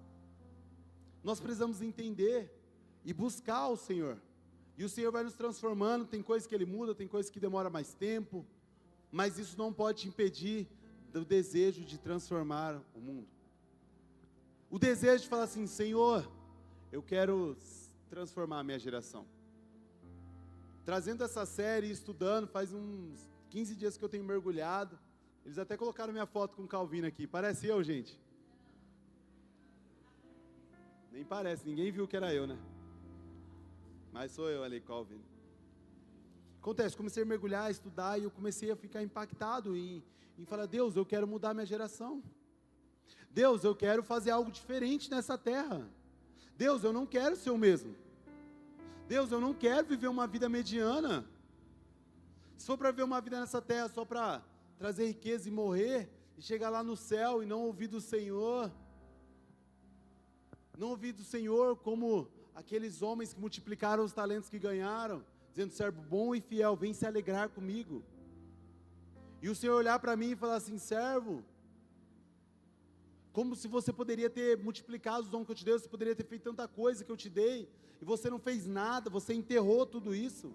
S1: Nós precisamos entender e buscar o Senhor. E o Senhor vai nos transformando, tem coisas que Ele muda, tem coisas que demora mais tempo, mas isso não pode te impedir do desejo de transformar o mundo. O desejo de falar assim, Senhor, eu quero transformar a minha geração. Trazendo essa série, estudando, faz uns 15 dias que eu tenho mergulhado. Eles até colocaram minha foto com o Calvino aqui. Parece eu, gente? Nem parece, ninguém viu que era eu, né? Mas sou eu ali, Calvino. Acontece, comecei a mergulhar, a estudar, e eu comecei a ficar impactado em falar, Deus, eu quero mudar minha geração. Deus, eu quero fazer algo diferente nessa terra. Deus, eu não quero ser o mesmo. Deus, eu não quero viver uma vida mediana. Se for para viver uma vida nessa terra só para trazer riqueza e morrer, e chegar lá no céu e não ouvir do Senhor, não ouvir do Senhor como aqueles homens que multiplicaram os talentos que ganharam, dizendo, servo bom e fiel, vem se alegrar comigo. E o Senhor olhar para mim e falar assim, servo, como se você poderia ter multiplicado os dons que eu te dei, você poderia ter feito tanta coisa que eu te dei, e você não fez nada, você enterrou tudo isso.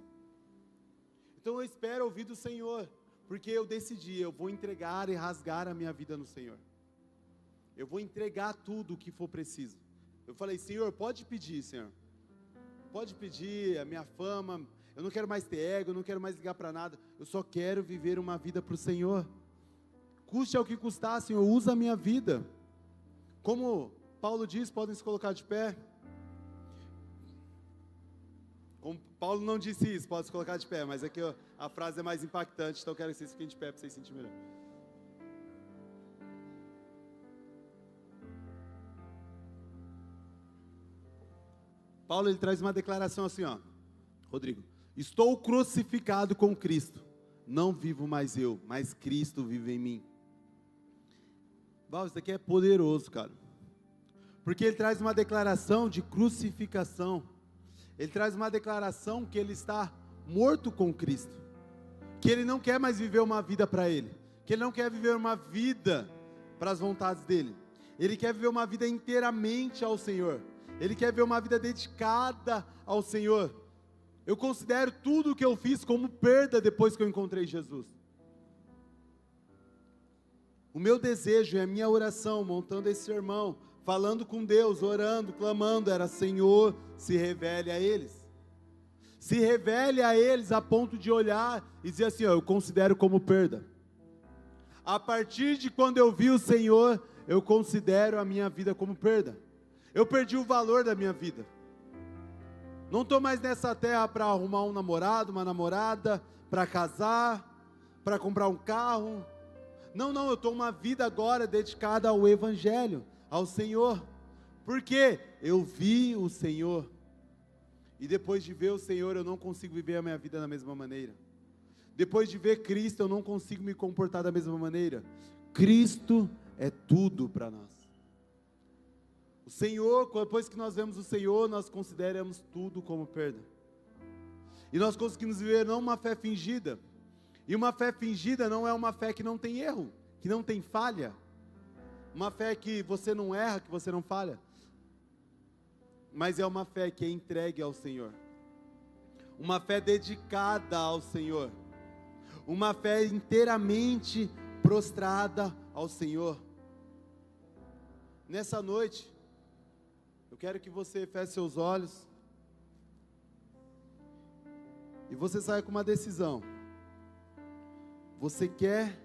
S1: Então eu espero ouvir do Senhor, porque eu decidi, eu vou entregar e rasgar a minha vida no Senhor. Eu vou entregar tudo o que for preciso. Eu falei, Senhor, pode pedir, Senhor. Pode pedir a minha fama, eu não quero mais ter ego, eu não quero mais ligar para nada. Eu só quero viver uma vida para o Senhor. Custe ao que custar, Senhor, usa a minha vida. Como Paulo diz, podem se colocar de pé. Como Paulo não disse isso, pode se colocar de pé, mas aqui a frase é mais impactante, então eu quero que vocês fiquem de pé para vocês sentirem melhor. Paulo, ele traz uma declaração assim, ó, Rodrigo, estou crucificado com Cristo, não vivo mais eu, mas Cristo vive em mim. Val, isso daqui é poderoso, cara, Porque ele traz uma declaração de crucificação. Ele traz uma declaração que ele está morto com Cristo. Que ele não quer mais viver uma vida para ele. Que ele não quer viver uma vida para as vontades dele. Ele quer viver uma vida inteiramente ao Senhor. Ele quer viver uma vida dedicada ao Senhor. Eu considero tudo o que eu fiz como perda depois que eu encontrei Jesus. O meu desejo e a minha oração, montando esse sermão, falando com Deus, orando, clamando, era: Senhor, se revele a eles. Se revele a eles a ponto de olhar e dizer assim: eu considero como perda. A partir de quando eu vi o Senhor, eu considero a minha vida como perda. Eu perdi o valor da minha vida. Não estou mais nessa terra para arrumar um namorado, uma namorada, para casar, para comprar um carro. Não, eu estou uma vida agora dedicada ao Evangelho, ao Senhor. Porque eu vi o Senhor. E depois de ver o Senhor, eu não consigo viver a minha vida da mesma maneira. Depois de ver Cristo, eu não consigo me comportar da mesma maneira. Cristo é tudo para nós. O Senhor, depois que nós vemos o Senhor, nós consideramos tudo como perda. E nós conseguimos viver não uma fé fingida. E uma fé fingida não é uma fé que não tem erro, que não tem falha. Uma fé que você não erra, que você não falha. Mas é uma fé que é entregue ao Senhor. Uma fé dedicada ao Senhor. Uma fé inteiramente prostrada ao Senhor. Nessa noite, eu quero que você feche seus olhos e você saia com uma decisão. Você quer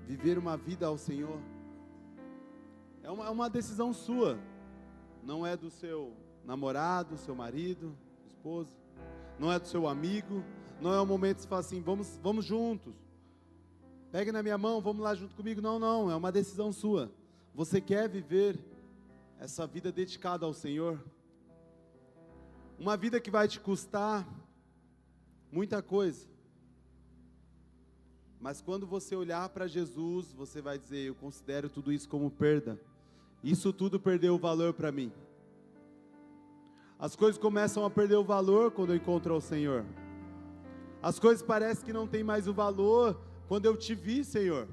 S1: viver uma vida ao Senhor? É uma decisão sua. Não é do seu namorado, seu marido, esposo. Não é do seu amigo. Não é o momento de você falar assim: vamos juntos. Pegue na minha mão, vamos lá junto comigo. Não, é uma decisão sua. Você quer viver essa vida dedicada ao Senhor? Uma vida que vai te custar muita coisa. Mas quando você olhar para Jesus, você vai dizer: eu considero tudo isso como perda. Isso tudo perdeu o valor para mim. As coisas começam a perder o valor quando eu encontro o Senhor. As coisas parecem que não tem mais o valor quando eu te vi, Senhor.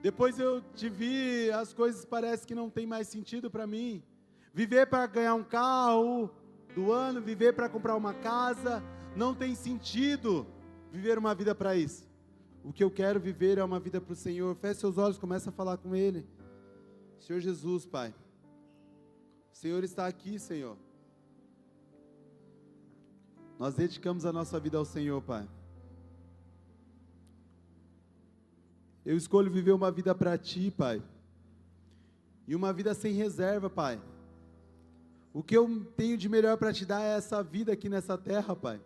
S1: Depois eu te vi, as coisas parecem que não tem mais sentido para mim. Viver para ganhar um carro do ano, viver para comprar uma casa, não tem sentido viver uma vida para isso. O que eu quero viver é uma vida para o Senhor. Feche seus olhos, começa a falar com Ele. Senhor Jesus, Pai, o Senhor está aqui, Senhor. Nós dedicamos a nossa vida ao Senhor, Pai. Eu escolho viver uma vida para Ti, Pai. E uma vida sem reserva, Pai. O que eu tenho de melhor para Te dar é essa vida aqui nessa terra, Pai.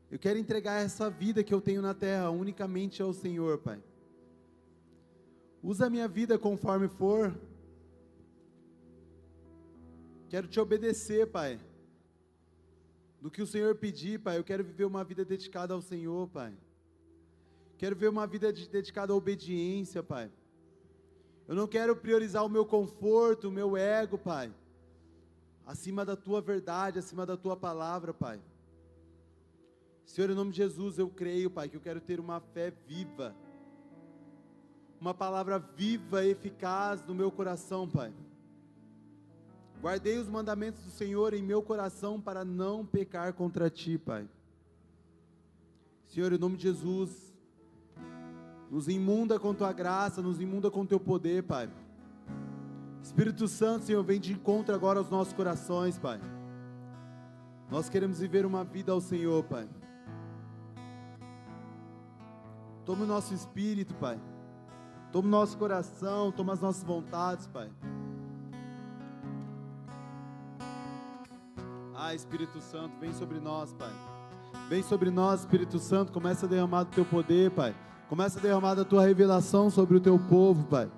S1: Eu quero entregar essa vida que eu tenho na terra unicamente ao Senhor, Pai. Usa a minha vida conforme for. Quero Te obedecer, Pai. Do que o Senhor pedir, Pai, eu quero viver uma vida dedicada ao Senhor, Pai. Quero ver uma vida dedicada à obediência, Pai. Eu não quero priorizar o meu conforto, o meu ego, Pai, acima da Tua verdade, acima da Tua palavra, Pai. Senhor, em nome de Jesus, eu creio, Pai, que eu quero ter uma fé viva, uma palavra viva, eficaz no meu coração, Pai. Guardei os mandamentos do Senhor em meu coração para não pecar contra Ti, Pai. Senhor, em nome de Jesus, nos imunda com Tua graça, nos imunda com Teu poder, Pai. Espírito Santo, Senhor, vem de encontro agora aos nossos corações, Pai. Nós queremos viver uma vida ao Senhor, Pai. Toma o nosso espírito, Pai. Toma o nosso coração, toma as nossas vontades, Pai. Espírito Santo, vem sobre nós, Pai. Vem sobre nós, Espírito Santo. Começa a derramar do Teu poder, Pai. Começa a derramar da Tua revelação sobre o Teu povo, Pai.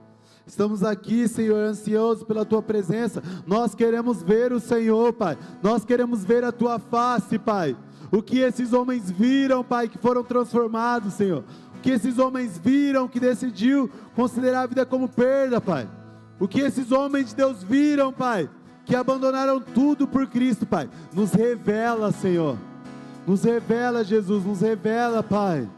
S1: Estamos aqui, Senhor, ansiosos pela Tua presença. Nós queremos ver o Senhor, Pai. Nós queremos ver a Tua face, Pai. O que esses homens viram, Pai, que foram transformados, Senhor. O que esses homens viram, que decidiu considerar a vida como perda, Pai. O que esses homens de Deus viram, Pai, que abandonaram tudo por Cristo, Pai, nos revela, Senhor. Nos revela, Jesus, nos revela, Pai.